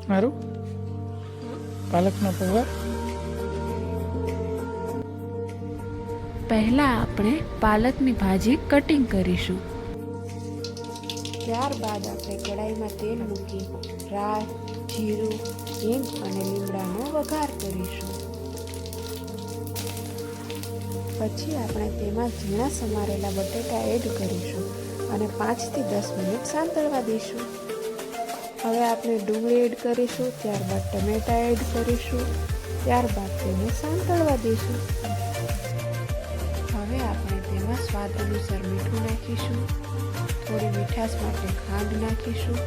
મારું પાલકનો પૌવા. પહેલાં આપણે પાલકની ભાજી કટિંગ કરીશું. ત્યારબાદ આપણે કઢાઈમાં તેલ મૂકી રાઈ, જીરું, હિંગ અને લીમડાનો વઘાર કરીશું. પછી આપણે તેમાં ઝીણા સમારેલા બટેટા એડ કરીશું અને 5 થી 10 મિનિટ સાંતળવા દઈશું. હવે આપણે ડુંગળી એડ કરીશું, ત્યારબાદ ટમેટા એડ કરીશું, ત્યારબાદ તેને સાંતળવા દઈશું. હવે આપણે તેમાં સ્વાદ અનુસાર મીઠું નાખીશું, થોડી મીઠાશ માટે ખાંડ નાખીશું.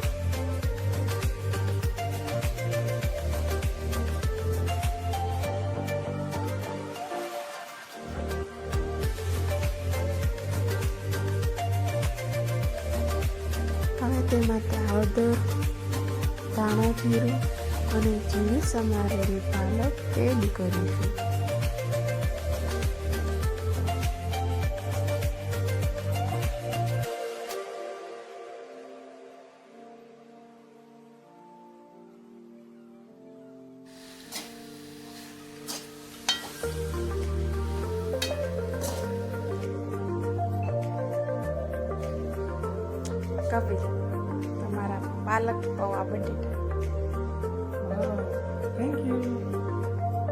હવે તેમાં હળદર, ધાણા જીરું અને ઝીણી સમારેલી પાલક એડ કરીશું. કપિલ, તમારા પાલક પૌવા બટેટા. Thank you.